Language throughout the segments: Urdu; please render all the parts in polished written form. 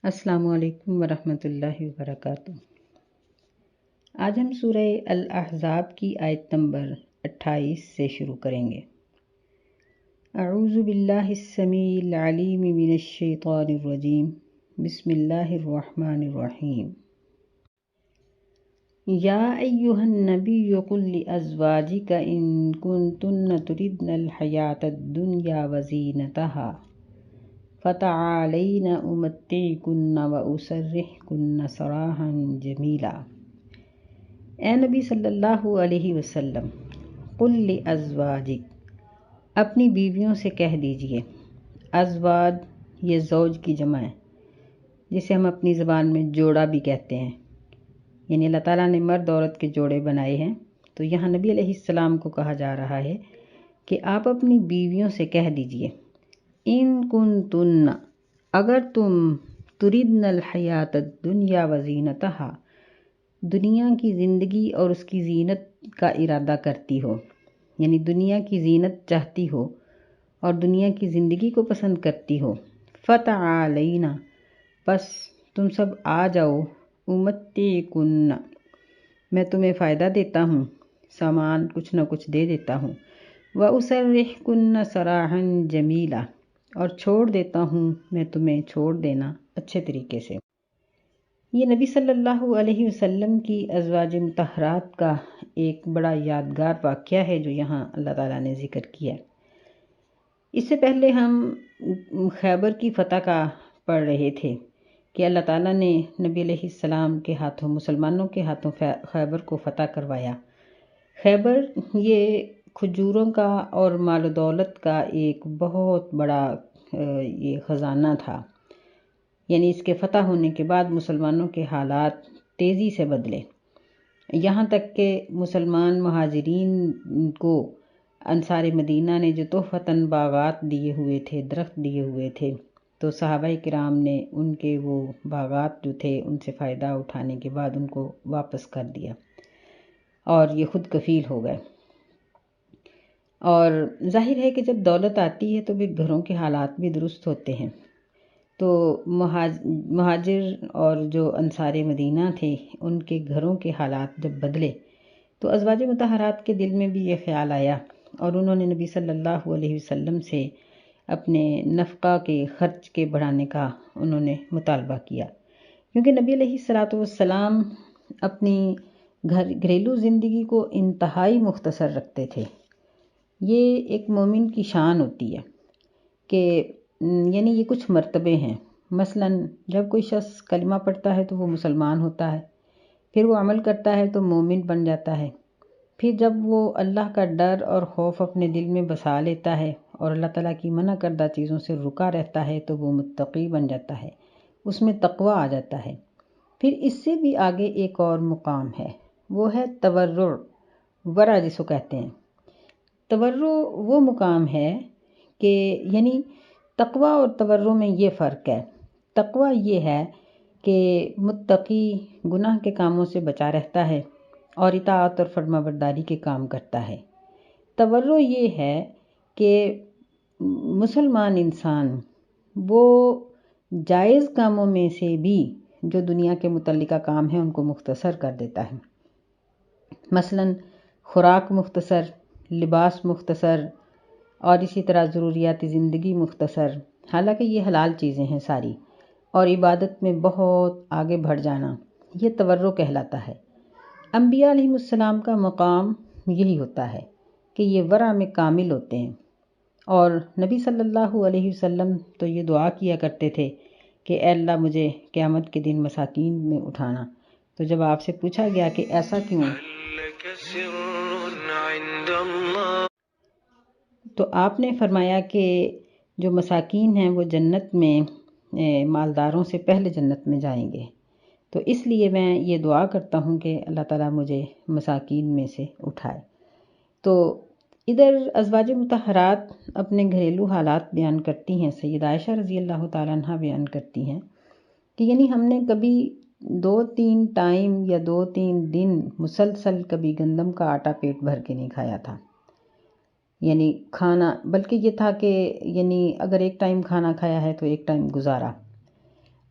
السلام علیکم ورحمۃ اللہ وبرکاتہ۔ آج ہم سورہ الاحزاب کی آیت نمبر 28 سے شروع کریں گے۔ اعوذ باللہ السمیع العلیم من الشیطان الرجیم، بسم اللہ الرحمن الرحیم۔ یا ایہا النبی قل لازواجک ان کنتن تردن الحیاۃ الدنیا وزینتہا فتعالین امتعکن واسرحکن سراحا جمیلا۔ اے نبی صلی اللہ علیہ وسلم، قل لازواجک، اپنی بیویوں سے کہہ دیجئے۔ ازواج یہ زوج کی جمع ہے، جسے ہم اپنی زبان میں جوڑا بھی کہتے ہیں، یعنی اللہ تعالیٰ نے مرد عورت کے جوڑے بنائے ہیں، تو یہاں نبی علیہ السلام کو کہا جا رہا ہے کہ آپ اپنی بیویوں سے کہہ دیجئے، ان کنتن، اگر تم تردن الحیات الدنیا وزینتہا، دنیا کی زندگی اور اس کی زینت کا ارادہ کرتی ہو، یعنی دنیا کی زینت چاہتی ہو اور دنیا کی زندگی کو پسند کرتی ہو، فتعالین، پس تم سب آ جاؤ، امتعکن، میں تمہیں فائدہ دیتا ہوں، سامان کچھ نہ کچھ دے دیتا ہوں، واسرحکن سراحا جمیلا، اور چھوڑ دیتا ہوں میں تمہیں چھوڑ دینا اچھے طریقے سے۔ یہ نبی صلی اللہ علیہ وسلم کی ازواج مطہرات کا ایک بڑا یادگار واقعہ ہے جو یہاں اللہ تعالیٰ نے ذکر کیا ہے۔ اس سے پہلے ہم خیبر کی فتح کا پڑھ رہے تھے کہ اللہ تعالیٰ نے نبی علیہ السلام کے ہاتھوں، مسلمانوں کے ہاتھوں خیبر کو فتح کروایا۔ خیبر یہ کھجوروں کا اور مال و دولت کا ایک بہت بڑا یہ خزانہ تھا، یعنی اس کے فتح ہونے کے بعد مسلمانوں کے حالات تیزی سے بدلے، یہاں تک کہ مسلمان مہاجرین کو انصار مدینہ نے جو تحفتاً باغات دیے ہوئے تھے، درخت دیے ہوئے تھے، تو صحابہ کرام نے ان کے وہ باغات جو تھے ان سے فائدہ اٹھانے کے بعد ان کو واپس کر دیا اور یہ خود کفیل ہو گئے۔ اور ظاہر ہے کہ جب دولت آتی ہے تو بھی گھروں کے حالات بھی درست ہوتے ہیں، تو مہاجر اور جو انصار مدینہ تھے ان کے گھروں کے حالات جب بدلے تو ازواج مطہرات کے دل میں بھی یہ خیال آیا اور انہوں نے نبی صلی اللہ علیہ وسلم سے اپنے نفقہ کے خرچ کے بڑھانے کا انہوں نے مطالبہ کیا، کیونکہ نبی علیہ السلام اپنی گھریلو زندگی کو انتہائی مختصر رکھتے تھے۔ یہ ایک مومن کی شان ہوتی ہے کہ یعنی یہ کچھ مرتبے ہیں، مثلا جب کوئی شخص کلمہ پڑھتا ہے تو وہ مسلمان ہوتا ہے، پھر وہ عمل کرتا ہے تو مومن بن جاتا ہے، پھر جب وہ اللہ کا ڈر اور خوف اپنے دل میں بسا لیتا ہے اور اللہ تعالیٰ کی منع کردہ چیزوں سے رکا رہتا ہے تو وہ متقی بن جاتا ہے، اس میں تقوی آ جاتا ہے۔ پھر اس سے بھی آگے ایک اور مقام ہے، وہ ہے تورع، ورع جسو کہتے ہیں۔ تورع وہ مقام ہے کہ یعنی تقوی اور تورع میں یہ فرق ہے۔ تقوی یہ ہے کہ متقی گناہ کے کاموں سے بچا رہتا ہے اور اطاعت اور فرما برداری کے کام کرتا ہے۔ تورع یہ ہے کہ مسلمان انسان وہ جائز کاموں میں سے بھی جو دنیا کے متعلقہ کام ہیں ان کو مختصر کر دیتا ہے، مثلا خوراک مختصر، لباس مختصر، اور اسی طرح ضروریات زندگی مختصر، حالانکہ یہ حلال چیزیں ہیں ساری، اور عبادت میں بہت آگے بڑھ جانا، یہ تورع کہلاتا ہے۔ انبیاء علیہ السلام کا مقام یہی ہوتا ہے کہ یہ ورع میں کامل ہوتے ہیں، اور نبی صلی اللہ علیہ وسلم تو یہ دعا کیا کرتے تھے کہ اے اللہ مجھے قیامت کے دن مساکین میں اٹھانا۔ تو جب آپ سے پوچھا گیا کہ ایسا کیوں، تو آپ نے فرمایا کہ جو مساکین ہیں وہ جنت میں مالداروں سے پہلے جنت میں جائیں گے، تو اس لیے میں یہ دعا کرتا ہوں کہ اللہ تعالیٰ مجھے مساکین میں سے اٹھائے۔ تو ادھر ازواج مطہرات اپنے گھریلو حالات بیان کرتی ہیں، سیدہ عائشہ رضی اللہ تعالیٰ عنہ بیان کرتی ہیں کہ یعنی ہم نے کبھی 2-3 ٹائم یا 2-3 دن مسلسل کبھی گندم کا آٹا پیٹ بھر کے نہیں کھایا تھا، یعنی کھانا، بلکہ یہ تھا کہ یعنی اگر ایک ٹائم کھانا کھایا ہے تو ایک ٹائم گزارا،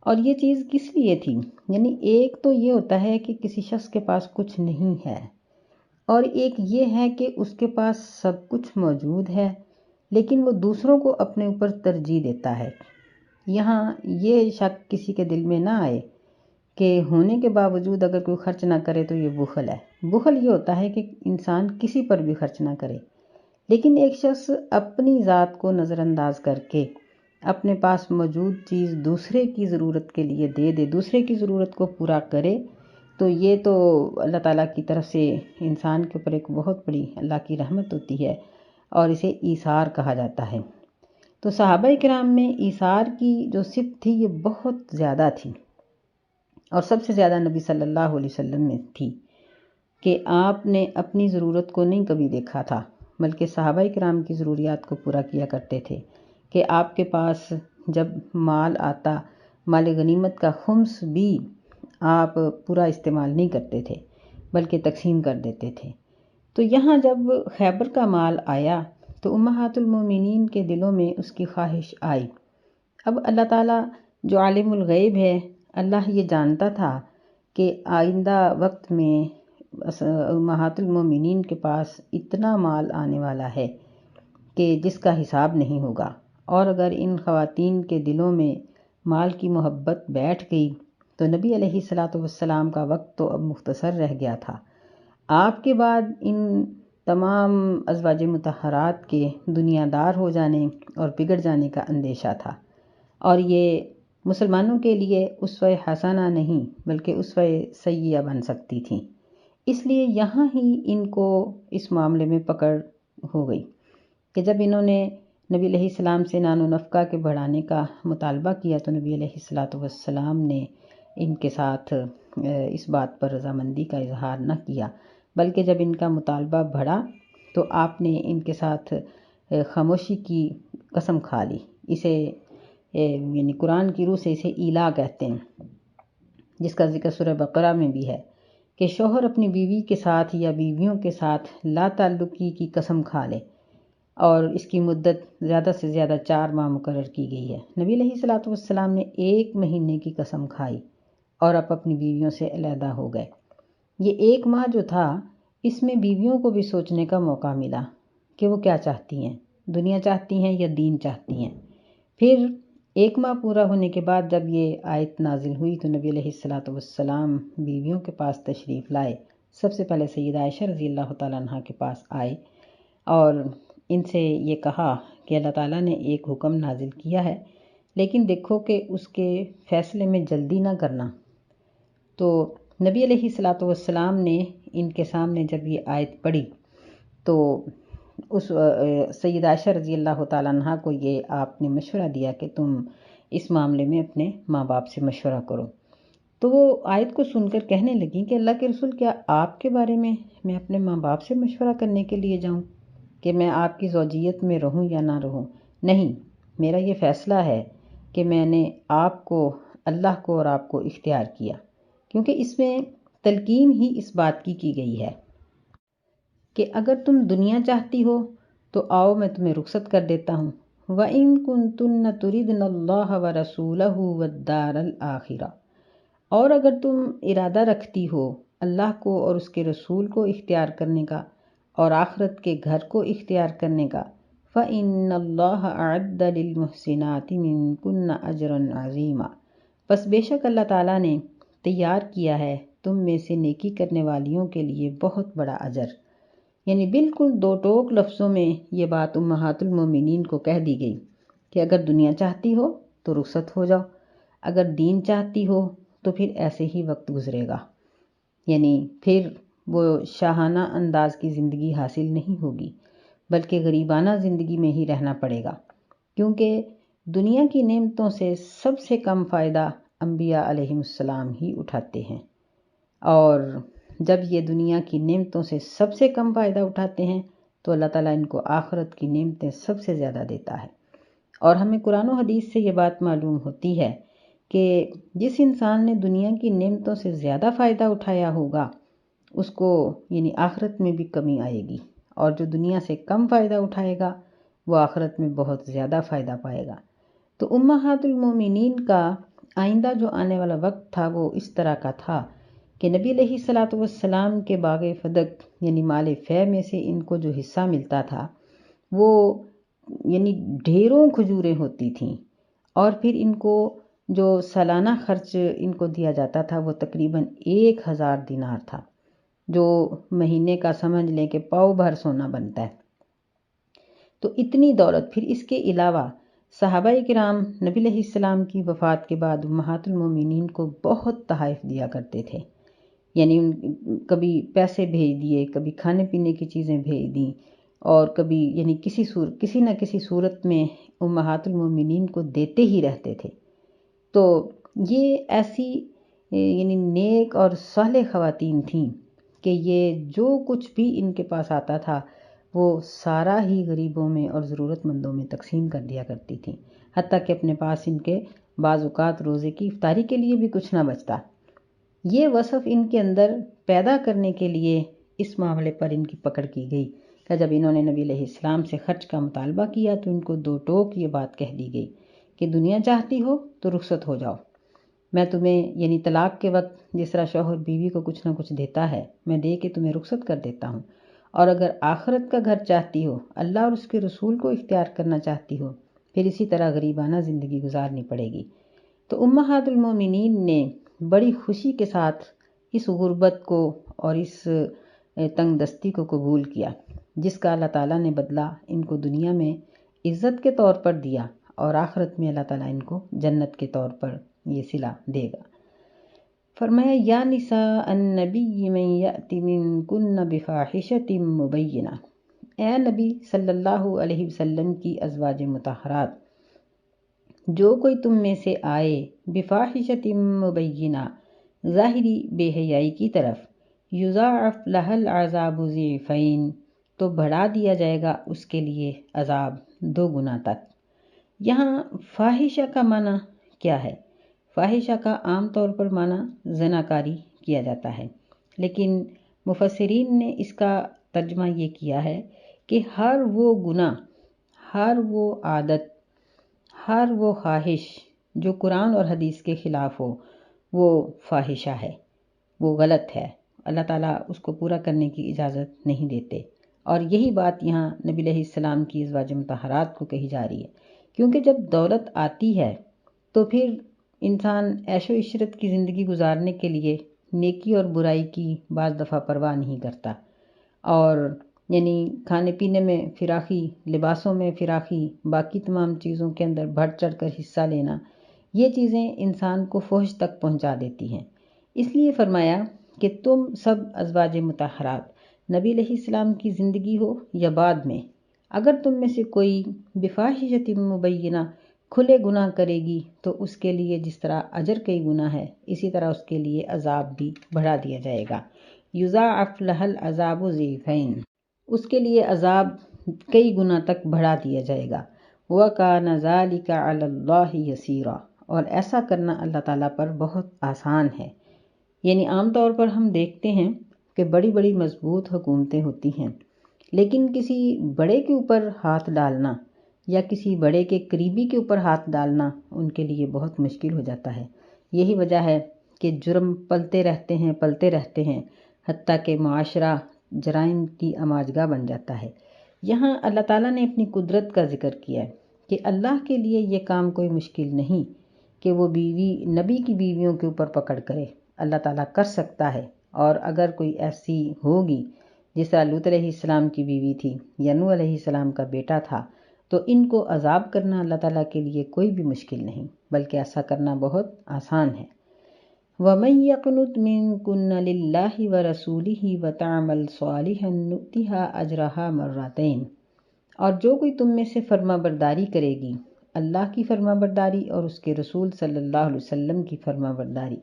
اور یہ چیز کس لیے تھی؟ یعنی ایک تو یہ ہوتا ہے کہ کسی شخص کے پاس کچھ نہیں ہے، اور ایک یہ ہے کہ اس کے پاس سب کچھ موجود ہے لیکن وہ دوسروں کو اپنے اوپر ترجیح دیتا ہے۔ یہاں یہ شک کسی کے دل میں نہ آئے کہ ہونے کے باوجود اگر کوئی خرچ نہ کرے تو یہ بخل ہے۔ بخل یہ ہوتا ہے کہ انسان کسی پر بھی خرچ نہ کرے، لیکن ایک شخص اپنی ذات کو نظر انداز کر کے اپنے پاس موجود چیز دوسرے کی ضرورت کے لیے دے دے، دوسرے کی ضرورت کو پورا کرے، تو یہ تو اللہ تعالیٰ کی طرف سے انسان کے اوپر ایک بہت بڑی اللہ کی رحمت ہوتی ہے، اور اسے ایثار کہا جاتا ہے۔ تو صحابہ کرام میں ایثار کی جو صفت تھی یہ بہت زیادہ تھی، اور سب سے زیادہ نبی صلی اللہ علیہ وسلم میں تھی کہ آپ نے اپنی ضرورت کو نہیں کبھی دیکھا تھا، بلکہ صحابہ کرام کی ضروریات کو پورا کیا کرتے تھے، کہ آپ کے پاس جب مال آتا، مال غنیمت کا خمس بھی آپ پورا استعمال نہیں کرتے تھے بلکہ تقسیم کر دیتے تھے۔ تو یہاں جب خیبر کا مال آیا تو امہات المومنین کے دلوں میں اس کی خواہش آئی۔ اب اللہ تعالیٰ جو عالم الغیب ہے، اللہ یہ جانتا تھا کہ آئندہ وقت میں امہات المومنین کے پاس اتنا مال آنے والا ہے کہ جس کا حساب نہیں ہوگا، اور اگر ان خواتین کے دلوں میں مال کی محبت بیٹھ گئی تو نبی علیہ الصلاۃ والسلام کا وقت تو اب مختصر رہ گیا تھا۔ آپ کے بعد ان تمام ازواج مطہرات کے دنیا دار ہو جانے اور بگڑ جانے کا اندیشہ تھا، اور یہ مسلمانوں کے لیے اسوہ حسنہ نہیں بلکہ اسوہ سیئہ بن سکتی تھیں۔ اس لیے یہاں ہی ان کو اس معاملے میں پکڑ ہو گئی کہ جب انہوں نے نبی علیہ السلام سے نان و نفقہ کے بڑھانے کا مطالبہ کیا تو نبی علیہ الصلاۃ والسلام نے ان کے ساتھ اس بات پر رضامندی کا اظہار نہ کیا، بلکہ جب ان کا مطالبہ بڑھا تو آپ نے ان کے ساتھ خاموشی کی قسم کھا لی۔ اسے یعنی قرآن کی روح سے اسے ایلا کہتے ہیں، جس کا ذکر سورہ بقرہ میں بھی ہے کہ شوہر اپنی بیوی کے ساتھ یا بیویوں کے ساتھ لا تعلقی کی قسم کھا لے، اور اس کی مدت زیادہ سے زیادہ 4 ماہ مقرر کی گئی ہے۔ نبی علیہ الصلاۃ والسلام نے 1 مہینے کی قسم کھائی اور اب اپنی بیویوں سے علیحدہ ہو گئے۔ یہ 1 ماہ جو تھا اس میں بیویوں کو بھی سوچنے کا موقع ملا کہ وہ کیا چاہتی ہیں، دنیا چاہتی ہیں یا دین چاہتی ہیں۔ پھر 1 ماہ پورا ہونے کے بعد جب یہ آیت نازل ہوئی تو نبی علیہ الصلاۃ والسلام بیویوں کے پاس تشریف لائے۔ سب سے پہلے سیدہ عائشہ رضی اللہ تعالیٰ عنہ کے پاس آئے اور ان سے یہ کہا کہ اللہ تعالیٰ نے ایک حکم نازل کیا ہے، لیکن دیکھو کہ اس کے فیصلے میں جلدی نہ کرنا۔ تو نبی علیہ الصلاۃ والسلام نے ان کے سامنے جب یہ آیت پڑھی تو اس سیدہ عائشہ رضی اللہ تعالیٰ عنہ کو یہ آپ نے مشورہ دیا کہ تم اس معاملے میں اپنے ماں باپ سے مشورہ کرو۔ تو وہ آیت کو سن کر کہنے لگیں کہ اللہ کے رسول، کیا آپ کے بارے میں اپنے ماں باپ سے مشورہ کرنے کے لیے جاؤں کہ میں آپ کی زوجیت میں رہوں یا نہ رہوں؟ نہیں، میرا یہ فیصلہ ہے کہ میں نے آپ کو، اللہ کو اور آپ کو اختیار کیا، کیونکہ اس میں تلقین ہی اس بات کی گئی ہے کہ اگر تم دنیا چاہتی ہو تو آؤ میں تمہیں رخصت کر دیتا ہوں۔ وَإِن كُنتُنَّ تُرِدْنَ اللَّهَ وَرَسُولَهُ وَالدَّارَ الْآخِرَةَ، اور اگر تم ارادہ رکھتی ہو اللہ کو اور اس کے رسول کو اختیار کرنے کا اور آخرت کے گھر کو اختیار کرنے کا، فَإِنَّ اللَّهَ أَعَدَّ لِلْمُحْسِنَاتِ مِنْكُنَّ أَجْرًا عَظِيمًا، بس بے شک اللہ تعالیٰ نے تیار کیا ہے تم میں سے نیکی کرنے والیوں کے لیے بہت بڑا اجر۔ یعنی بالکل 2 ٹوک لفظوں میں یہ بات امہات المومنین کو کہہ دی گئی کہ اگر دنیا چاہتی ہو تو رخصت ہو جاؤ، اگر دین چاہتی ہو تو پھر ایسے ہی وقت گزرے گا، یعنی پھر وہ شاہانہ انداز کی زندگی حاصل نہیں ہوگی بلکہ غریبانہ زندگی میں ہی رہنا پڑے گا، کیونکہ دنیا کی نعمتوں سے سب سے کم فائدہ انبیاء علیہم السلام ہی اٹھاتے ہیں، اور جب یہ دنیا کی نعمتوں سے سب سے کم فائدہ اٹھاتے ہیں تو اللہ تعالیٰ ان کو آخرت کی نعمتیں سب سے زیادہ دیتا ہے۔ اور ہمیں قرآن و حدیث سے یہ بات معلوم ہوتی ہے کہ جس انسان نے دنیا کی نعمتوں سے زیادہ فائدہ اٹھایا ہوگا اس کو یعنی آخرت میں بھی کمی آئے گی، اور جو دنیا سے کم فائدہ اٹھائے گا وہ آخرت میں بہت زیادہ فائدہ پائے گا۔ تو امہات المومنین کا آئندہ جو آنے والا وقت تھا وہ اس طرح کا تھا کہ نبی علیہ الصلوۃ والسلام کے باغ فدق یعنی مال فے میں سے ان کو جو حصہ ملتا تھا وہ یعنی ڈھیروں کھجوریں ہوتی تھیں، اور پھر ان کو جو سالانہ خرچ ان کو دیا جاتا تھا وہ تقریباً 1000 دینار تھا، جو مہینے کا سمجھ لیں کہ پاؤ بھر سونا بنتا ہے۔ تو اتنی دولت، پھر اس کے علاوہ صحابہ کرام نبی علیہ السلام کی وفات کے بعد امہات المومنین کو بہت تحائف دیا کرتے تھے، یعنی کبھی پیسے بھیج دیے، کبھی کھانے پینے کی چیزیں بھیج دیں، اور کبھی یعنی کسی نہ کسی صورت میں امہات المومنین کو دیتے ہی رہتے تھے۔ تو یہ ایسی یعنی نیک اور صالح خواتین تھیں کہ یہ جو کچھ بھی ان کے پاس آتا تھا وہ سارا ہی غریبوں میں اور ضرورت مندوں میں تقسیم کر دیا کرتی تھیں، حتیٰ کہ اپنے پاس ان کے بعض اوقات روزے کی افطاری کے لیے بھی کچھ نہ بچتا۔ یہ وصف ان کے اندر پیدا کرنے کے لیے اس معاملے پر ان کی پکڑ کی گئی کہ جب انہوں نے نبی علیہ السلام سے خرچ کا مطالبہ کیا تو ان کو دو ٹوک یہ بات کہہ دی گئی کہ دنیا چاہتی ہو تو رخصت ہو جاؤ، میں تمہیں یعنی طلاق کے وقت جس طرح شوہر بیوی کو کچھ نہ کچھ دیتا ہے میں دے کے تمہیں رخصت کر دیتا ہوں، اور اگر آخرت کا گھر چاہتی ہو، اللہ اور اس کے رسول کو اختیار کرنا چاہتی ہو، پھر اسی طرح غریبانہ زندگی گزارنی پڑے گی۔ تو امہات المومنین نے بڑی خوشی کے ساتھ اس غربت کو اور اس تنگ دستی کو قبول کیا، جس کا اللہ تعالیٰ نے بدلہ ان کو دنیا میں عزت کے طور پر دیا، اور آخرت میں اللہ تعالیٰ ان کو جنت کے طور پر یہ صلہ دے گا۔ فرمایا یا نساء النبی من یأت منکن بفاحشۃ مبینہ، اے نبی صلی اللہ علیہ وسلم کی ازواج مطہرات، جو کوئی تم میں سے آئے بفاحشۃ مبینہ ظاہری بے حیائی کی طرف، یضاعف لها العذاب ضعفین، تو بڑھا دیا جائے گا اس کے لیے عذاب 2 گنا تک۔ یہاں فاحشہ کا معنی کیا ہے؟ فاحشہ کا عام طور پر معنی زناکاری کیا جاتا ہے، لیکن مفسرین نے اس کا ترجمہ یہ کیا ہے کہ ہر وہ گناہ، ہر وہ عادت، ہر وہ خواہش جو قرآن اور حدیث کے خلاف ہو وہ فاحشہ ہے، وہ غلط ہے، اللہ تعالیٰ اس کو پورا کرنے کی اجازت نہیں دیتے۔ اور یہی بات یہاں نبی علیہ السلام کی ازواج مطہرات کو کہی جا رہی ہے، کیونکہ جب دولت آتی ہے تو پھر انسان عیش و عشرت کی زندگی گزارنے کے لیے نیکی اور برائی کی بعض دفعہ پرواہ نہیں کرتا، اور یعنی کھانے پینے میں فراخی، لباسوں میں فراخی، باقی تمام چیزوں کے اندر بڑھ چڑھ کر حصہ لینا، یہ چیزیں انسان کو فحش تک پہنچا دیتی ہیں۔ اس لیے فرمایا کہ تم سب ازواج مطہرات، نبی علیہ السلام کی زندگی ہو یا بعد میں، اگر تم میں سے کوئی بفاحشۃ مبینہ کھلے گناہ کرے گی تو اس کے لیے جس طرح اجر کئی گنا ہے، اسی طرح اس کے لیے عذاب بھی بڑھا دیا جائے گا۔ یضاعف لها العذاب ضعفین، اس کے لیے عذاب کئی گنا تک بڑھا دیا جائے گا۔ وَكَانَ ذَلِكَ عَلَى اللَّهِ يَسِيرًا، اور ایسا کرنا اللہ تعالیٰ پر بہت آسان ہے۔ یعنی عام طور پر ہم دیکھتے ہیں کہ بڑی بڑی مضبوط حکومتیں ہوتی ہیں، لیکن کسی بڑے کے اوپر ہاتھ ڈالنا یا کسی بڑے کے قریبی کے اوپر ہاتھ ڈالنا ان کے لیے بہت مشکل ہو جاتا ہے۔ یہی وجہ ہے کہ جرم پلتے رہتے ہیں حتیٰ کہ معاشرہ جرائم کی اماجگاہ بن جاتا ہے۔ یہاں اللہ تعالیٰ نے اپنی قدرت کا ذکر کیا ہے کہ اللہ کے لیے یہ کام کوئی مشکل نہیں کہ وہ بیوی نبی کی بیویوں کے اوپر پکڑ کرے، اللہ تعالیٰ کر سکتا ہے۔ اور اگر کوئی ایسی ہوگی جس طرح لوط علیہ السلام کی بیوی تھی یا نوح علیہ السلام کا بیٹا تھا، تو ان کو عذاب کرنا اللہ تعالیٰ کے لیے کوئی بھی مشکل نہیں، بلکہ ایسا کرنا بہت آسان ہے۔ وَمَن يَقْنُتْ مِنكُنَّ لِلَّهِ وَرَسُولِهِ وَتَعْمَلْ صَالِحًا نُؤْتِهَا أَجْرَهَا مَرَّتَيْنِ، اور جو کوئی تم میں سے فرما برداری کرے گی، اللہ کی فرما برداری اور اس کے رسول صلی اللہ علیہ وسلم کی فرما برداری،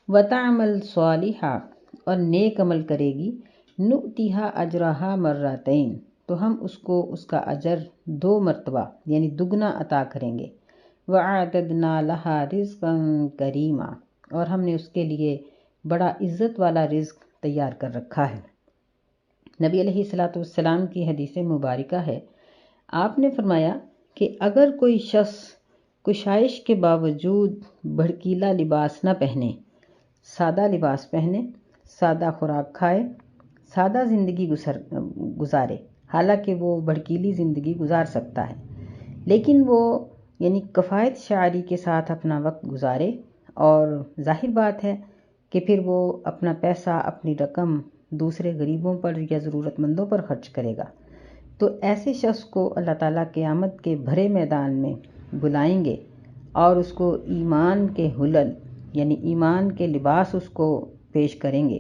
وَتَعْمَلْ صَالِحًا، اور نیک عمل کرے گی، نُؤْتِهَا أَجْرَهَا مَرَّتَيْنِ، تو ہم اس کو اس کا اجر 2 مرتبہ یعنی دگنا عطا کریں گے۔ وَأَعْتَدْنَا لَهَا رِزْقًا كَرِيمًا، اور ہم نے اس کے لیے بڑا عزت والا رزق تیار کر رکھا ہے۔ نبی علیہ السلام کی حدیث مبارکہ ہے، آپ نے فرمایا کہ اگر کوئی شخص کشائش کے باوجود بھڑکیلا لباس نہ پہنے، سادہ لباس پہنے، سادہ خوراک کھائے، سادہ زندگی گزارے۔ حالانکہ وہ بھڑکیلی زندگی گزار سکتا ہے، لیکن وہ کفایت شعاری کے ساتھ اپنا وقت گزارے، اور ظاہر بات ہے کہ پھر وہ اپنا پیسہ، اپنی رقم دوسرے غریبوں پر یا ضرورت مندوں پر خرچ کرے گا۔ تو ایسے شخص کو اللہ تعالیٰ قیامت کے بھرے میدان میں بلائیں گے اور اس کو ایمان کے حلل ایمان کے لباس اس کو پیش کریں گے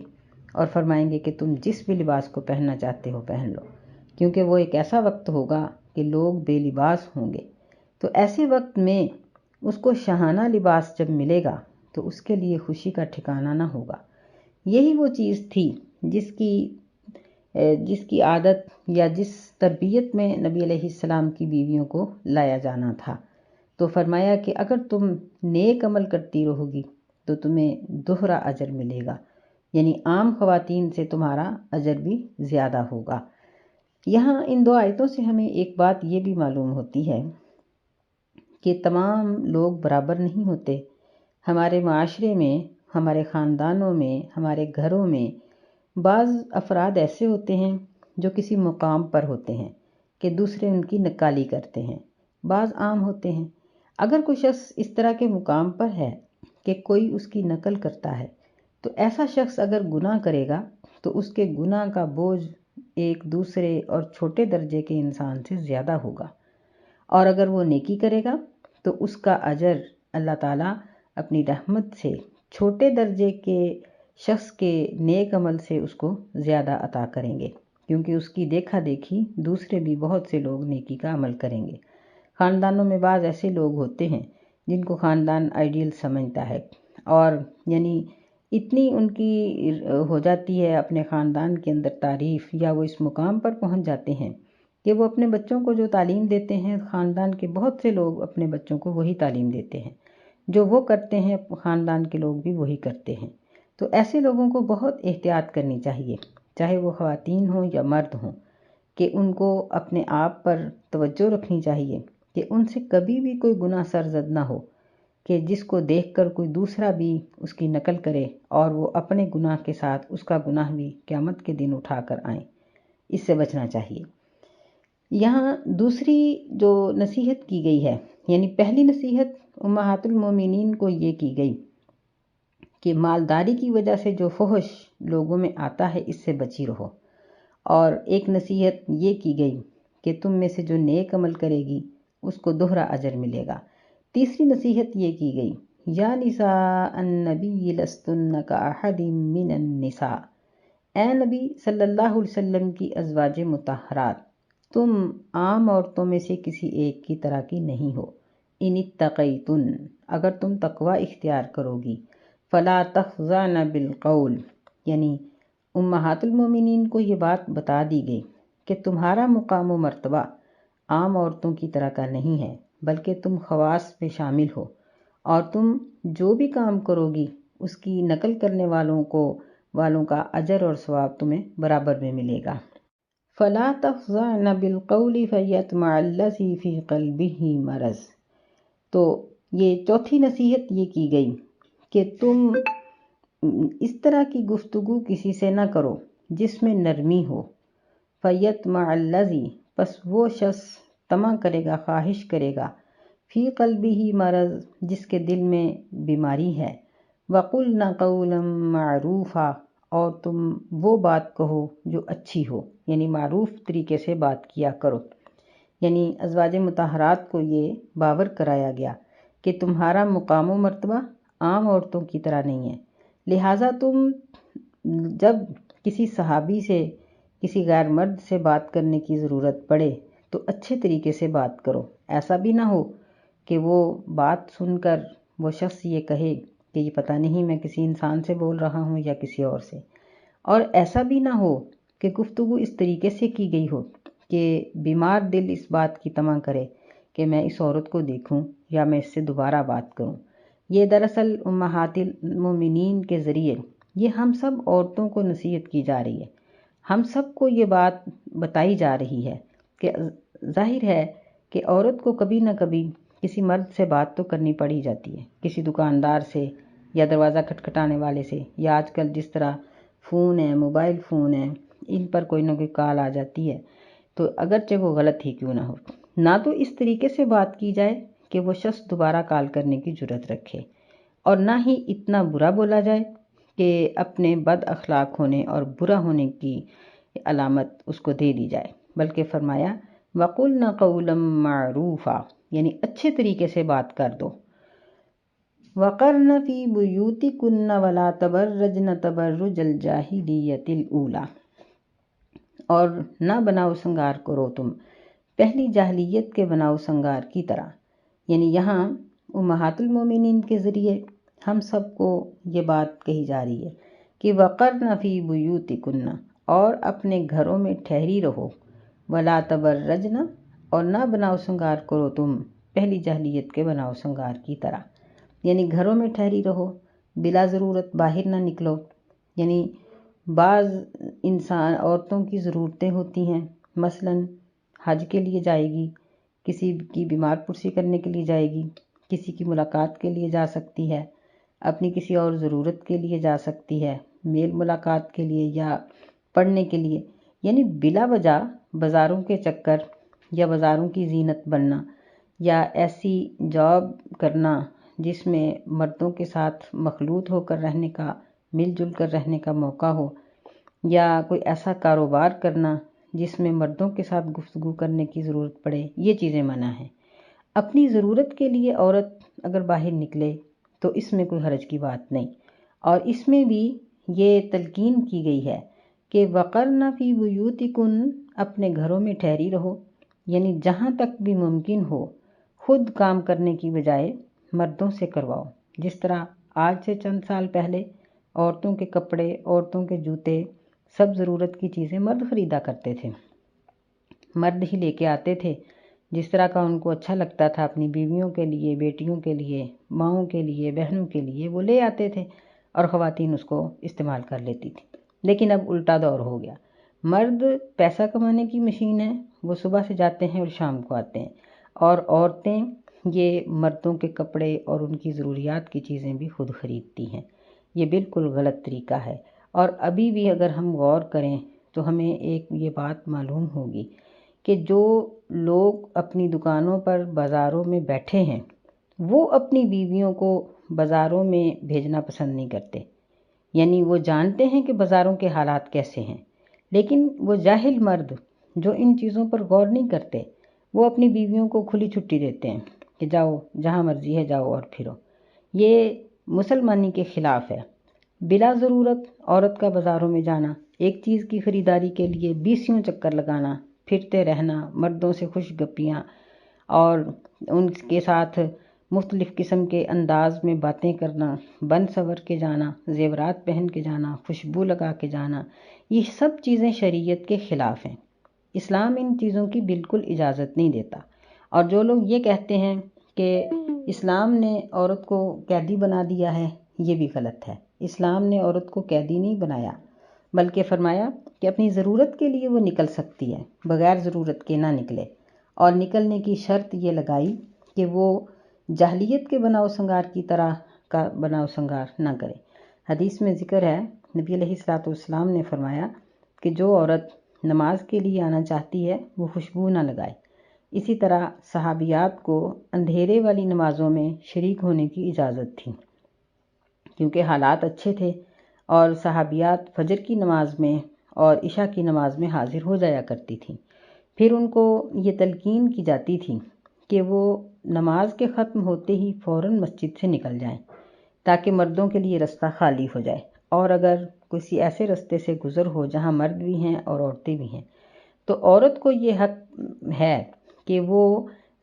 اور فرمائیں گے کہ تم جس بھی لباس کو پہننا چاہتے ہو پہن لو، کیونکہ وہ ایک ایسا وقت ہوگا کہ لوگ بے لباس ہوں گے۔ تو ایسے وقت میں اس کو شاہانہ لباس جب ملے گا تو اس کے لیے خوشی کا ٹھکانہ نہ ہوگا۔ یہی وہ چیز تھی جس کی عادت یا جس تربیت میں نبی علیہ السلام کی بیویوں کو لایا جانا تھا۔ تو فرمایا کہ اگر تم نیک عمل کرتی رہو گی تو تمہیں دوہرا اجر ملے گا، عام خواتین سے تمہارا اجر بھی زیادہ ہوگا۔ یہاں ان 2 آیتوں سے ہمیں ایک بات یہ بھی معلوم ہوتی ہے کہ تمام لوگ برابر نہیں ہوتے۔ ہمارے معاشرے میں، ہمارے خاندانوں میں، ہمارے گھروں میں بعض افراد ایسے ہوتے ہیں جو کسی مقام پر ہوتے ہیں کہ دوسرے ان کی نکالی کرتے ہیں، بعض عام ہوتے ہیں۔ اگر کوئی شخص اس طرح کے مقام پر ہے کہ کوئی اس کی نقل کرتا ہے، تو ایسا شخص اگر گناہ کرے گا تو اس کے گناہ کا بوجھ ایک دوسرے اور چھوٹے درجے کے انسان سے زیادہ ہوگا، اور اگر وہ نیکی کرے گا تو اس کا اجر اللہ تعالیٰ اپنی رحمت سے چھوٹے درجے کے شخص کے نیک عمل سے اس کو زیادہ عطا کریں گے، کیونکہ اس کی دیکھا دیکھی دوسرے بھی بہت سے لوگ نیکی کا عمل کریں گے۔ خاندانوں میں بعض ایسے لوگ ہوتے ہیں جن کو خاندان آئیڈیل سمجھتا ہے، اور اتنی ان کی ہو جاتی ہے اپنے خاندان کے اندر تعریف، یا وہ اس مقام پر پہنچ جاتے ہیں کہ وہ اپنے بچوں کو جو تعلیم دیتے ہیں، خاندان کے بہت سے لوگ اپنے بچوں کو وہی تعلیم دیتے ہیں، جو وہ کرتے ہیں خاندان کے لوگ بھی وہی کرتے ہیں۔ تو ایسے لوگوں کو بہت احتیاط کرنی چاہیے، چاہے وہ خواتین ہوں یا مرد ہوں، کہ ان کو اپنے آپ پر توجہ رکھنی چاہیے کہ ان سے کبھی بھی کوئی گناہ سرزد نہ ہو کہ جس کو دیکھ کر کوئی دوسرا بھی اس کی نقل کرے اور وہ اپنے گناہ کے ساتھ اس کا گناہ بھی قیامت کے دن اٹھا کر آئیں۔ اس سے بچنا چاہیے۔ یہاں دوسری جو نصیحت کی گئی ہے، پہلی نصیحت امہات المومنین کو یہ کی گئی کہ مالداری کی وجہ سے جو فحش لوگوں میں آتا ہے اس سے بچی رہو، اور ایک نصیحت یہ کی گئی کہ تم میں سے جو نیک عمل کرے گی اس کو دوہرا اجر ملے گا۔ تیسری نصیحت یہ کی گئی، یا نساء النبی لستن کاحد من النساء، اے نبی صلی اللہ علیہ وسلم کی ازواج مطہرات، تم عام عورتوں میں سے کسی ایک کی طرح کی نہیں ہو۔ ان اتقیتن، اگر تم تقوی اختیار کرو گی، فلا تخضعن بالقول، امہات المومنین کو یہ بات بتا دی گئی کہ تمہارا مقام و مرتبہ عام عورتوں کی طرح کا نہیں ہے، بلکہ تم خواص میں شامل ہو، اور تم جو بھی کام کرو گی اس کی نقل کرنے والوں کا اجر اور ثواب تمہیں برابر میں ملے گا۔ فلا تخضعن بالقول فیطمع الذی فی قلبہ مرض۔ تو یہ چوتھی نصیحت یہ کی گئی کہ تم اس طرح کی گفتگو کسی سے نہ کرو جس میں نرمی ہو۔ فیطمع الذی، پس وہ شخص طمع کرے گا، خواہش کرے گا، فی قلبہ مرض، جس کے دل میں بیماری ہے۔ وقلن قولا معروفا، اور تم وہ بات کہو جو اچھی ہو، معروف طریقے سے بات کیا کرو۔ ازواج مطہرات کو یہ باور کرایا گیا کہ تمہارا مقام و مرتبہ عام عورتوں کی طرح نہیں ہے، لہٰذا تم جب کسی صحابی سے، کسی غیر مرد سے بات کرنے کی ضرورت پڑے تو اچھے طریقے سے بات کرو۔ ایسا بھی نہ ہو کہ وہ بات سن کر وہ شخص یہ کہے کہ یہ پتہ نہیں میں کسی انسان سے بول رہا ہوں یا کسی اور سے، اور ایسا بھی نہ ہو کہ گفتگو اس طریقے سے کی گئی ہو کہ بیمار دل اس بات کی طمع کرے کہ میں اس عورت کو دیکھوں یا میں اس سے دوبارہ بات کروں۔ یہ دراصل امہات المومنین کے ذریعے یہ ہم سب عورتوں کو نصیحت کی جا رہی ہے، ہم سب کو یہ بات بتائی جا رہی ہے کہ ظاہر ہے کہ عورت کو کبھی نہ کبھی کسی مرد سے بات تو کرنی پڑ ہی جاتی ہے، کسی دکاندار سے یا دروازہ کھٹکھٹانے والے سے، یا آج کل جس طرح فون ہے، موبائل فون ہے، ان پر کوئی نہ کوئی کال آ جاتی ہے، تو اگرچہ وہ غلط ہی کیوں نہ ہو، نہ تو اس طریقے سے بات کی جائے کہ وہ شخص دوبارہ کال کرنے کی جرت رکھے، اور نہ ہی اتنا برا بولا جائے کہ اپنے بد اخلاق ہونے اور برا ہونے کی علامت اس کو دے دی جائے، بلکہ فرمایا وَقُلْنَ قَوْلًا مَعْرُوفًا، یعنی اچھے طریقے سے بات کر دو۔ وَقَرْنَ فِي بُيُوتِكُنَّ وَلَا تَبَرَّجْنَ تَبَرُّجَ الْجَاهِلِيَّةِ الْأُولَىٰ، اور نہ بناؤ سنگار کرو تم پہلی جاہلیت کے بناؤ سنگار کی طرح، یعنی یہاں امہات المومنین کے ذریعے ہم سب کو یہ بات کہی جا رہی ہے کہ وَقَرْنَ فِي بُيُوتِكُنَّ، اور اپنے گھروں میں ٹھہری رہو، وَلَا تَبَرَّجْنَ، اور نہ بناؤ سنگار کرو تم پہلی جاہلیت کے بناؤ سنگار کی طرح، یعنی گھروں میں ٹھہری رہو، بلا ضرورت باہر نہ نکلو۔ یعنی بعض انسان عورتوں کی ضرورتیں ہوتی ہیں، مثلا حج کے لیے جائے گی، کسی کی بیمار پرسی کرنے کے لیے جائے گی، کسی کی ملاقات کے لیے جا سکتی ہے، اپنی کسی اور ضرورت کے لیے جا سکتی ہے، میل ملاقات کے لیے یا پڑھنے کے لیے، یعنی بلا وجہ بازاروں کے چکر یا بازاروں کی زینت بننا، یا ایسی جاب کرنا جس میں مردوں کے ساتھ مخلوط ہو کر رہنے کا، مل جل کر رہنے کا موقع ہو، یا کوئی ایسا کاروبار کرنا جس میں مردوں کے ساتھ گفتگو کرنے کی ضرورت پڑے، یہ چیزیں منع ہیں۔ اپنی ضرورت کے لیے عورت اگر باہر نکلے تو اس میں کوئی حرج کی بات نہیں، اور اس میں بھی یہ تلقین کی گئی ہے کہ وَقَرْنَ فِي بُيُوتِكُنَّ، اپنے گھروں میں ٹھہری رہو، یعنی جہاں تک بھی ممکن ہو خود کام کرنے کی بجائے مردوں سے کرواؤ، جس طرح آج سے چند سال پہلے عورتوں کے کپڑے، عورتوں کے جوتے، سب ضرورت کی چیزیں مرد خریدا کرتے تھے، مرد ہی لے کے آتے تھے، جس طرح کا ان کو اچھا لگتا تھا اپنی بیویوں کے لیے، بیٹیوں کے لیے، ماؤں کے لیے، بہنوں کے لیے وہ لے آتے تھے، اور خواتین اس کو استعمال کر لیتی تھی۔ لیکن اب الٹا دور ہو گیا، مرد پیسہ کمانے کی مشین ہے، وہ صبح سے جاتے ہیں اور شام کو آتے ہیں، اور عورتیں یہ مردوں کے کپڑے اور ان کی ضروریات کی چیزیں بھی خود خریدتی ہیں۔ یہ بالکل غلط طریقہ ہے، اور ابھی بھی اگر ہم غور کریں تو ہمیں ایک یہ بات معلوم ہوگی کہ جو لوگ اپنی دکانوں پر بازاروں میں بیٹھے ہیں وہ اپنی بیویوں کو بازاروں میں بھیجنا پسند نہیں کرتے، یعنی وہ جانتے ہیں کہ بازاروں کے حالات کیسے ہیں، لیکن وہ جاہل مرد جو ان چیزوں پر غور نہیں کرتے، وہ اپنی بیویوں کو کھلی چھٹی دیتے ہیں کہ جاؤ جہاں مرضی ہے جاؤ اور پھرو۔ یہ مسلمانی کے خلاف ہے۔ بلا ضرورت عورت کا بازاروں میں جانا، ایک چیز کی خریداری کے لیے 20 چکر لگانا، پھرتے رہنا، مردوں سے خوش گپیاں اور ان کے ساتھ مختلف قسم کے انداز میں باتیں کرنا، بن سور کے جانا، زیورات پہن کے جانا، خوشبو لگا کے جانا، یہ سب چیزیں شریعت کے خلاف ہیں۔ اسلام ان چیزوں کی بالکل اجازت نہیں دیتا، اور جو لوگ یہ کہتے ہیں کہ اسلام نے عورت کو قیدی بنا دیا ہے، یہ بھی غلط ہے۔ اسلام نے عورت کو قیدی نہیں بنایا، بلکہ فرمایا کہ اپنی ضرورت کے لیے وہ نکل سکتی ہے، بغیر ضرورت کے نہ نکلے، اور نکلنے کی شرط یہ لگائی کہ وہ جاہلیت کے بناؤ سنگار کی طرح کا بناؤ سنگار نہ کرے۔ حدیث میں ذکر ہے، نبی علیہ الصلوۃ والسلام نے فرمایا کہ جو عورت نماز کے لیے آنا چاہتی ہے وہ خوشبو نہ لگائے۔ اسی طرح صحابیات کو اندھیرے والی نمازوں میں شریک ہونے کی اجازت تھی، کیونکہ حالات اچھے تھے، اور صحابیات فجر کی نماز میں اور عشاء کی نماز میں حاضر ہو جایا کرتی تھیں۔ پھر ان کو یہ تلقین کی جاتی تھی کہ وہ نماز کے ختم ہوتے ہی فوراً مسجد سے نکل جائیں تاکہ مردوں کے لیے رستہ خالی ہو جائے، اور اگر کسی ایسے رستے سے گزر ہو جہاں مرد بھی ہیں اور عورتیں بھی ہیں تو عورت کو یہ حق ہے کہ وہ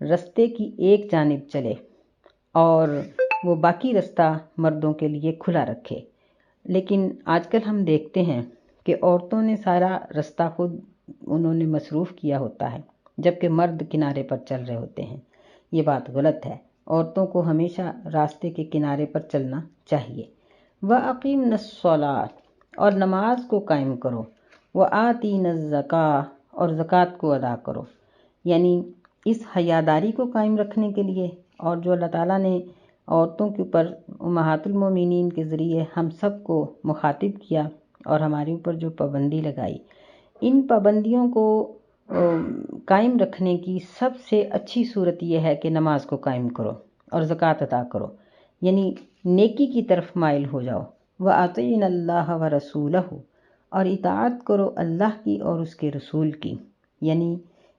رستے کی ایک جانب چلے اور وہ باقی رستہ مردوں کے لیے کھلا رکھے۔ لیکن آج کل ہم دیکھتے ہیں کہ عورتوں نے سارا رستہ خود انہوں نے مصروف کیا ہوتا ہے، جبکہ مرد کنارے پر چل رہے ہوتے ہیں۔ یہ بات غلط ہے، عورتوں کو ہمیشہ راستے کے کنارے پر چلنا چاہیے۔ وَأَقِمْنَ الصَّلَاةَ، اور نماز کو قائم کرو، وَآتِينَ الزَّكَاةَ، اور زکوٰۃ کو ادا کرو، یعنی اس حیاداری کو قائم رکھنے کے لیے اور جو اللہ تعالیٰ نے عورتوں کے اوپر امہات المومنین کے ذریعے ہم سب کو مخاطب کیا اور ہمارے اوپر جو پابندی لگائی، ان پابندیوں کو قائم رکھنے کی سب سے اچھی صورت یہ ہے کہ نماز کو قائم کرو اور زکوٰۃ ادا کرو، یعنی نیکی کی طرف مائل ہو جاؤ۔ وَأَطِیعْنَ اللَّهَ وَرَسُولَهُ، اور اطاعت کرو اللہ کی اور اس کے رسول کی، یعنی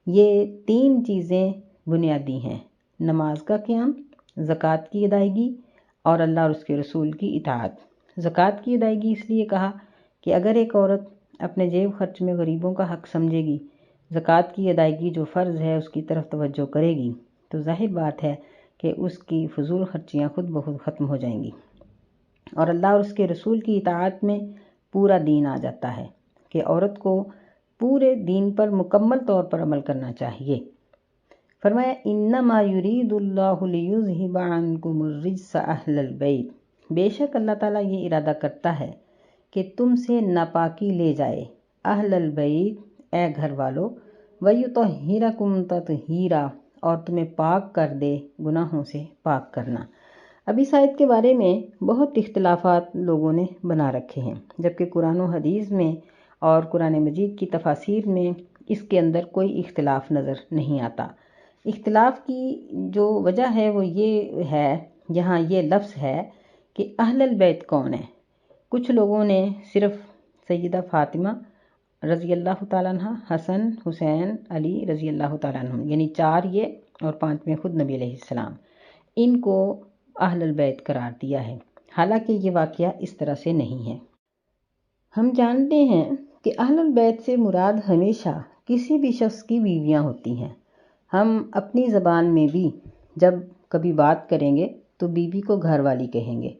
یہ تین چیزیں بنیادی ہیں: نماز کا قیام، زکوٰۃ کی ادائیگی اور اللہ اور اس کے رسول کی اطاعت۔ زکوٰۃ کی ادائیگی اس لیے کہا کہ اگر ایک عورت اپنے جیب خرچ میں غریبوں کا حق سمجھے گی، زکوٰۃ کی ادائیگی جو فرض ہے اس کی طرف توجہ کرے گی، تو ظاہر بات ہے کہ اس کی فضول خرچیاں خود بخود ختم ہو جائیں گی، اور اللہ اور اس کے رسول کی اطاعت میں پورا دین آ جاتا ہے کہ عورت کو پورے دین پر مکمل طور پر عمل کرنا چاہیے۔ فرمایا انما یرید اللہ لیذہب عنکم الرجس اہل البیت، بے شک اللہ تعالیٰ یہ ارادہ کرتا ہے کہ تم سے ناپاکی لے جائے، اہل البیت اے گھر والو، ویطہرکم تطہیرا، اور تمہیں پاک کر دے گناہوں سے پاک کرنا۔ اب اس آیت کے بارے میں بہت اختلافات لوگوں نے بنا رکھے ہیں، جبکہ قرآن و حدیث میں اور قرآن مجید کی تفاسیر میں اس کے اندر کوئی اختلاف نظر نہیں آتا۔ اختلاف کی جو وجہ ہے وہ یہ ہے، یہاں یہ لفظ ہے کہ اہل البیت کون ہیں۔ کچھ لوگوں نے صرف سیدہ فاطمہ رضی اللہ تعالیٰ عنہ، حسن، حسین، علی رضی اللہ تعالیٰ عنہ، یعنی 4 یہ اور 5ویں خود نبی علیہ السلام، ان کو اہل البیت قرار دیا ہے، حالانکہ یہ واقعہ اس طرح سے نہیں ہے۔ ہم جانتے ہیں کہ اہل البیت سے مراد ہمیشہ کسی بھی شخص کی بیویاں ہوتی ہیں۔ ہم اپنی زبان میں بھی جب کبھی بات کریں گے تو بیوی کو گھر والی کہیں گے،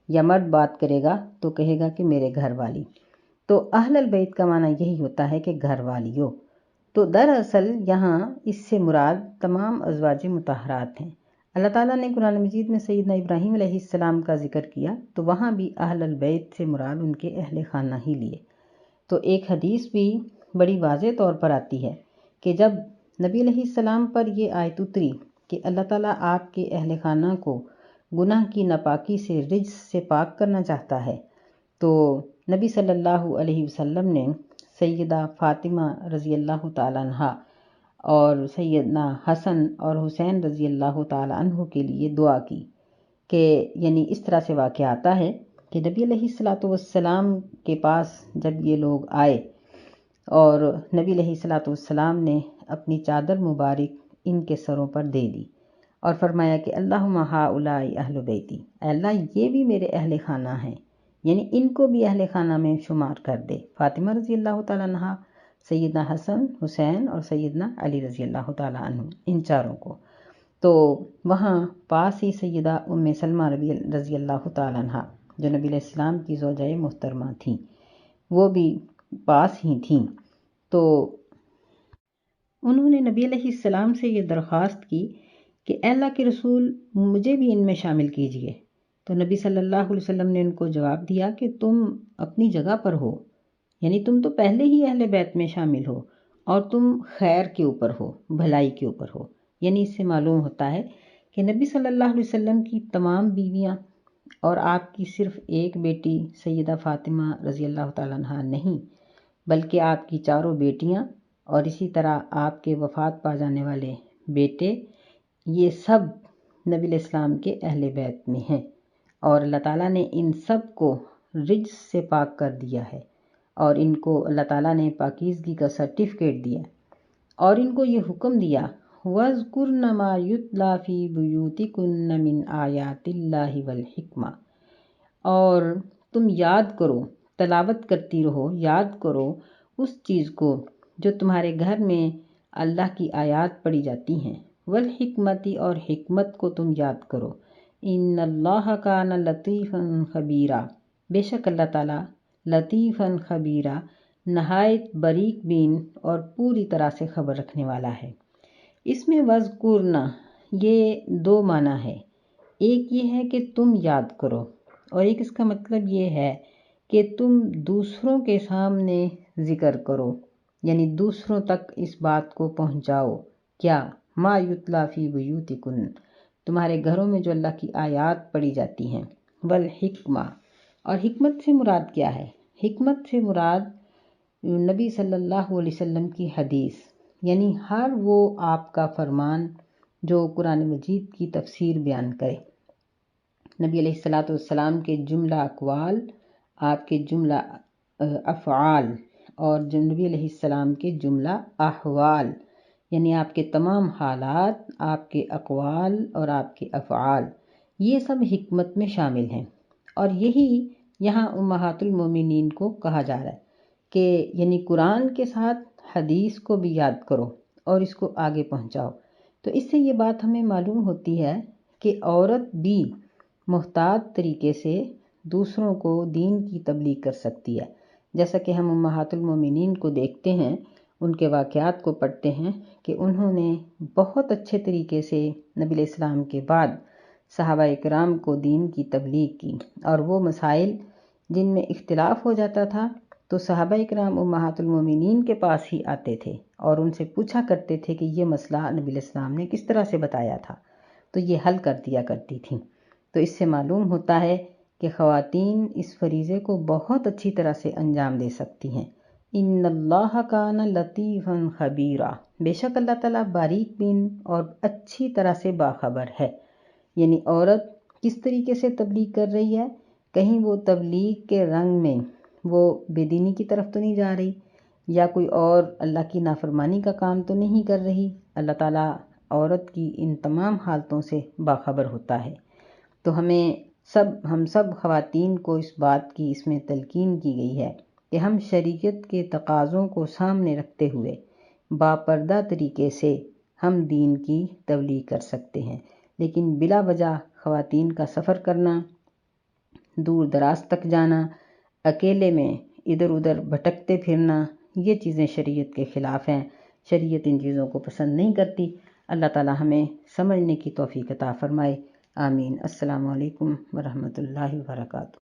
یا مرد بات کرے گا تو کہے گا کہ میرے گھر والی۔ تو اہل البیت کا معنی یہی ہوتا ہے کہ گھر والیوں۔ تو دراصل یہاں اس سے مراد تمام ازواج مطہرات ہیں۔ اللہ تعالیٰ نے قرآن مجید میں سیدنا ابراہیم علیہ السلام کا ذکر کیا تو وہاں بھی اہل البیت سے مراد ان کے اہل خانہ ہی لیے۔ تو ایک حدیث بھی بڑی واضح طور پر آتی ہے کہ جب نبی علیہ السلام پر یہ آیت اتری کہ اللہ تعالیٰ آپ کے اہل خانہ کو گناہ کی ناپاکی سے، رجس سے پاک کرنا چاہتا ہے، تو نبی صلی اللہ علیہ وسلم نے سیدہ فاطمہ رضی اللہ تعالیٰ عنہ اور سیدنا حسن اور حسین رضی اللہ تعالیٰ عنہ کے لیے دعا کی کہ یعنی اس طرح سے واقعہ آتا ہے کہ نبی علیہ السلام کے پاس جب یہ لوگ آئے اور نبی علیہ السلام نے اپنی چادر مبارک ان کے سروں پر دے دی اور فرمایا کہ اللہم ہؤلاء اہل بیتی، اے اللہ یہ بھی میرے اہل خانہ ہیں، یعنی ان کو بھی اہل خانہ میں شمار کر دے، فاطمہ رضی اللہ تعالیٰ عنہ، سیدنا حسن، حسین اور سیدنا علی رضی اللہ تعالیٰ عنہ، ان چاروں کو۔ تو وہاں پاس ہی سیدہ ام سلمہ رضی اللہ تعالیٰ عنہ جو نبی علیہ السلام کی زوجہ محترمہ تھیں، وہ بھی پاس ہی تھیں، تو انہوں نے نبی علیہ السلام سے یہ درخواست کی کہ اے اللہ کے رسول مجھے بھی ان میں شامل کیجئے۔ تو نبی صلی اللہ علیہ وسلم نے ان کو جواب دیا کہ تم اپنی جگہ پر ہو، یعنی تم تو پہلے ہی اہل بیت میں شامل ہو اور تم خیر کے اوپر ہو، بھلائی کے اوپر ہو۔ یعنی اس سے معلوم ہوتا ہے کہ نبی صلی اللہ علیہ وسلم کی تمام بیویاں اور آپ کی صرف ایک بیٹی سیدہ فاطمہ رضی اللہ تعالیٰ عنہ نہیں، بلکہ آپ کی 4 بیٹیاں اور اسی طرح آپ کے وفات پا جانے والے بیٹے، یہ سب نبی علیہ السلام کے اہل بیت میں ہیں، اور اللہ تعالیٰ نے ان سب کو رجس سے پاک کر دیا ہے، اور ان کو اللہ تعالیٰ نے پاکیزگی کا سرٹیفکیٹ دیا، اور ان کو یہ حکم دیا وَاذْكُرْنَ مَا يُتْلَى فِي بُيُوتِكُنَّ مِنْ آیَاتِ اللَّهِ وَالْحِکْمَةِ، اور تم یاد کرو، تلاوت کرتی رہو، یاد کرو اس چیز کو جو تمہارے گھر میں اللہ کی آیات پڑھی جاتی ہیں، والحکمتی، اور حکمت کو تم یاد کرو، ان اللہ کان لطیفا خبیرا، بے شک اللہ تعالیٰ لطیفا خبیرا، نہایت باریک بین اور پوری طرح سے خبر رکھنے والا ہے۔ اس میں وَاذْكُرْنَ یہ 2 معنی ہے، ایک یہ ہے کہ تم یاد کرو، اور ایک اس کا مطلب یہ ہے کہ تم دوسروں کے سامنے ذکر کرو، یعنی دوسروں تک اس بات کو پہنچاؤ، کیا ما یتلا فی بیوتکن، تمہارے گھروں میں جو اللہ کی آیات پڑھی جاتی ہیں، والحکمہ، اور حکمت سے مراد کیا ہے؟ حکمت سے مراد نبی صلی اللہ علیہ وسلم کی حدیث، یعنی ہر وہ آپ کا فرمان جو قرآن مجید کی تفسیر بیان کرے۔ نبی علیہ الصلاۃ والسلام کے جملہ اقوال، آپ کے جملہ افعال، اور نبی علیہ السلام کے جملہ احوال، یعنی آپ کے تمام حالات، آپ کے اقوال اور آپ کے افعال، یہ سب حکمت میں شامل ہیں۔ اور یہی یہاں امہات المومنین کو کہا جا رہا ہے کہ یعنی قرآن کے ساتھ حدیث کو بھی یاد کرو اور اس کو آگے پہنچاؤ۔ تو اس سے یہ بات ہمیں معلوم ہوتی ہے کہ عورت بھی محتاط طریقے سے دوسروں کو دین کی تبلیغ کر سکتی ہے، جیسا کہ ہم امہات المومنین کو دیکھتے ہیں، ان کے واقعات کو پڑھتے ہیں کہ انہوں نے بہت اچھے طریقے سے نبی علیہ السلام کے بعد صحابہ کرام کو دین کی تبلیغ کی، اور وہ مسائل جن میں اختلاف ہو جاتا تھا تو صحابہ کرام امہات المومنین کے پاس ہی آتے تھے اور ان سے پوچھا کرتے تھے کہ یہ مسئلہ نبی علیہ السلام نے کس طرح سے بتایا تھا، تو یہ حل کر دیا کرتی تھیں۔ تو اس سے معلوم ہوتا ہے کہ خواتین اس فریضے کو بہت اچھی طرح سے انجام دے سکتی ہیں۔ ان اللہ کان لطیفا خبیرا، بے شک اللہ تعالیٰ باریک بین اور اچھی طرح سے باخبر ہے۔ یعنی عورت کس طریقے سے تبلیغ کر رہی ہے، کہیں وہ تبلیغ کے رنگ میں وہ بے دینی کی طرف تو نہیں جا رہی، یا کوئی اور اللہ کی نافرمانی کا کام تو نہیں کر رہی۔ اللہ تعالیٰ عورت کی ان تمام حالتوں سے باخبر ہوتا ہے۔ تو ہم سب خواتین کو اس بات کی اس میں تلقین کی گئی ہے کہ ہم شریعت کے تقاضوں کو سامنے رکھتے ہوئے باپردہ طریقے سے ہم دین کی تبلیغ کر سکتے ہیں، لیکن بلا وجہ خواتین کا سفر کرنا، دور دراز تک جانا، اکیلے میں ادھر ادھر بھٹکتے پھرنا، یہ چیزیں شریعت کے خلاف ہیں۔ شریعت ان چیزوں کو پسند نہیں کرتی۔ اللہ تعالیٰ ہمیں سمجھنے کی توفیق عطا فرمائے۔ آمین۔ السلام علیکم ورحمۃ اللہ وبرکاتہ۔